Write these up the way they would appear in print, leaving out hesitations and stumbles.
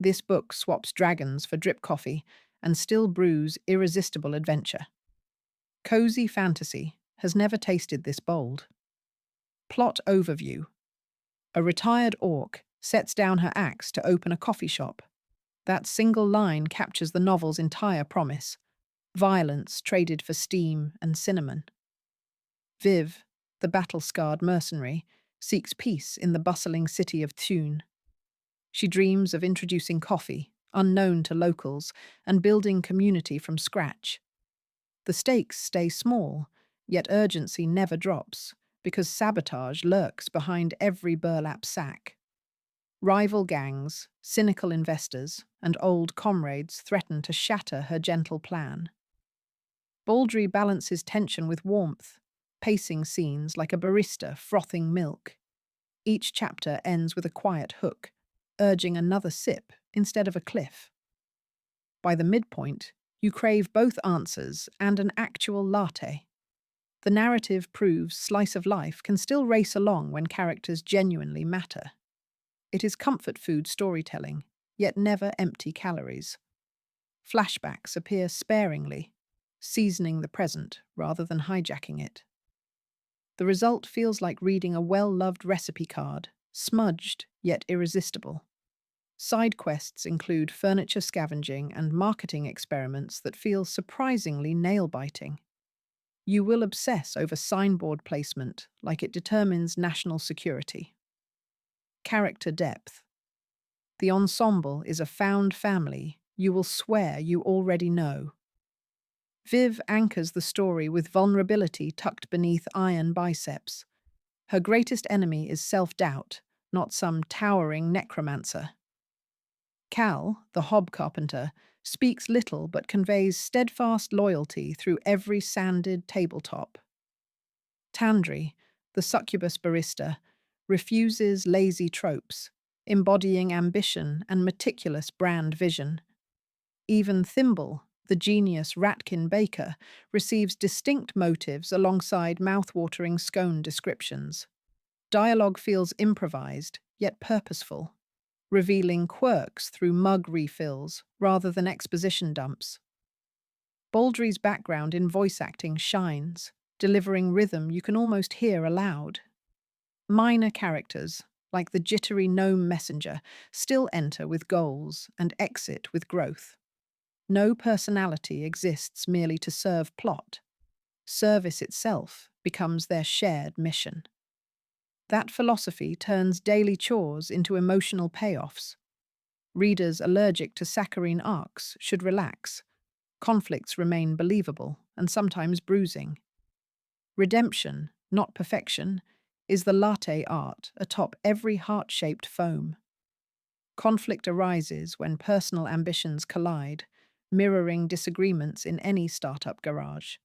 This book swaps dragons for drip coffee and still brews irresistible adventure. Cozy fantasy has never tasted this bold. Plot overview. A retired orc sets down her axe to open a coffee shop. That single line captures the novel's entire promise. Violence traded for steam and cinnamon. Viv, the battle-scarred mercenary, seeks peace in the bustling city of Thune. She dreams of introducing coffee, unknown to locals, and building community from scratch. The stakes stay small, yet urgency never drops, because sabotage lurks behind every burlap sack. Rival gangs, cynical investors, and old comrades threaten to shatter her gentle plan. Baldree balances tension with warmth, pacing scenes like a barista frothing milk. Each chapter ends with a quiet hook, urging another sip instead of a cliff. By the midpoint, you crave both answers and an actual latte. The narrative proves slice of life can still race along when characters genuinely matter. It is comfort food storytelling, yet never empty calories. Flashbacks appear sparingly, seasoning the present rather than hijacking it. The result feels like reading a well-loved recipe card, smudged yet irresistible. Side quests include furniture scavenging and marketing experiments that feel surprisingly nail-biting. You will obsess over signboard placement like it determines national security. Character depth. The ensemble is a found family you will swear you already know. Viv anchors the story with vulnerability tucked beneath iron biceps. Her greatest enemy is self-doubt, not some towering necromancer. Cal, the hob carpenter, speaks little but conveys steadfast loyalty through every sanded tabletop. Tandri, the succubus barista, refuses lazy tropes, embodying ambition and meticulous brand vision. Even Thimble, the genius Ratkin baker, receives distinct motives alongside mouth-watering scone descriptions. Dialogue feels improvised, yet purposeful, revealing quirks through mug refills rather than exposition dumps. Baldree's background in voice acting shines, delivering rhythm you can almost hear aloud. Minor characters, like the jittery gnome messenger, still enter with goals and exit with growth. No personality exists merely to serve plot. Service itself becomes their shared mission. That philosophy turns daily chores into emotional payoffs. Readers allergic to saccharine arcs should relax. Conflicts remain believable and sometimes bruising. Redemption, not perfection, is the latte art atop every heart-shaped foam. Conflict arises when personal ambitions collide, mirroring disagreements in any startup garage.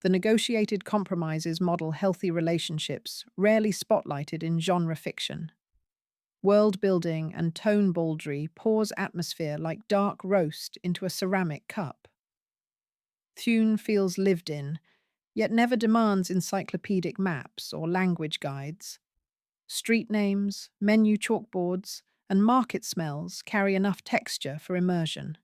The negotiated compromises model healthy relationships, rarely spotlighted in genre fiction. World-building and tone Baldree pours atmosphere like dark roast into a ceramic cup. Thune feels lived in, yet never demands encyclopedic maps or language guides. Street names, menu chalkboards, and market smells carry enough texture for immersion.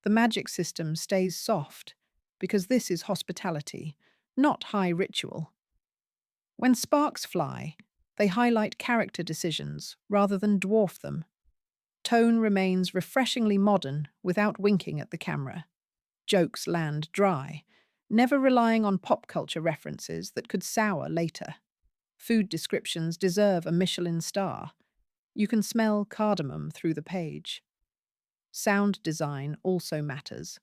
The magic system stays soft, because this is hospitality, not high ritual. When sparks fly, they highlight character decisions rather than dwarf them. Tone remains refreshingly modern without winking at the camera. Jokes land dry, never relying on pop culture references that could sour later. Food descriptions deserve a Michelin star. You can smell cardamom through the page. Sound design also matters,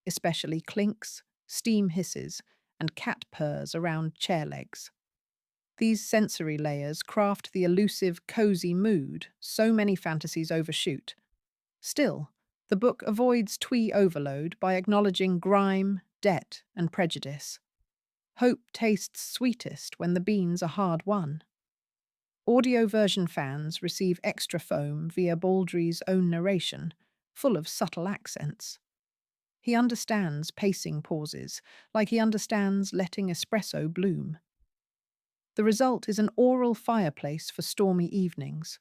especially clinks, steam hisses, and cat purrs around chair legs. These sensory layers craft the elusive, cozy mood so many fantasies overshoot. Still, the book avoids twee overload by acknowledging grime, debt, and prejudice. Hope tastes sweetest when the beans are hard won. Audio version fans receive extra foam via Baldree's own narration, full of subtle accents. He understands pacing pauses, like he understands letting espresso bloom. The result is an oral fireplace for stormy evenings.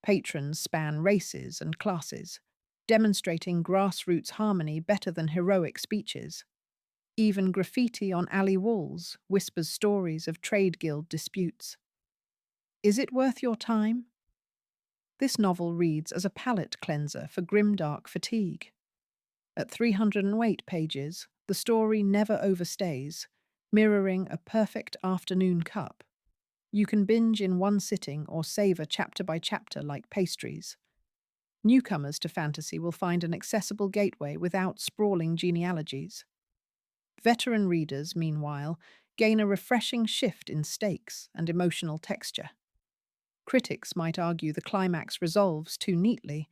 Patrons span races and classes, demonstrating grassroots harmony better than heroic speeches. Even graffiti on alley walls whispers stories of trade guild disputes. Is it worth your time? This novel reads as a palate cleanser for grimdark fatigue. At 308 pages, the story never overstays, mirroring a perfect afternoon cup. You can binge in one sitting or savor chapter by chapter like pastries. Newcomers to fantasy will find an accessible gateway without sprawling genealogies. Veteran readers, meanwhile, gain a refreshing shift in stakes and emotional texture. Critics might argue the climax resolves too neatly,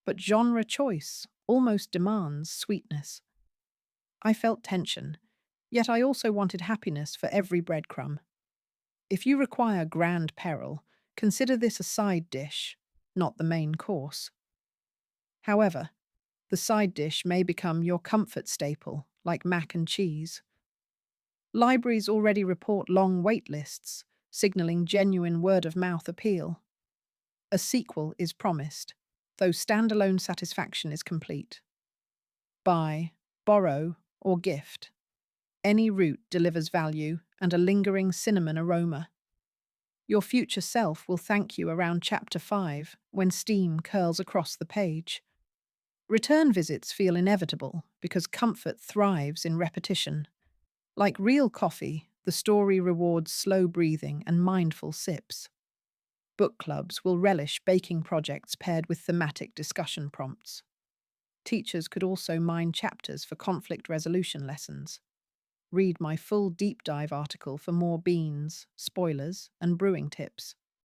but genre choice almost demands sweetness. I felt tension, yet I also wanted happiness for every breadcrumb. If you require grand peril, consider this a side dish, not the main course. However, the side dish may become your comfort staple, like mac and cheese. Libraries already report long wait lists, signaling genuine word-of-mouth appeal. A sequel is promised, though standalone satisfaction is complete. Buy, borrow, or gift. Any route delivers value and a lingering cinnamon aroma. Your future self will thank you around chapter 5 when steam curls across the page. Return visits feel inevitable because comfort thrives in repetition. Like real coffee, the story rewards slow breathing and mindful sips. Book clubs will relish baking projects paired with thematic discussion prompts. Teachers could also mine chapters for conflict resolution lessons. Read my full deep dive article for more beans, spoilers, and brewing tips.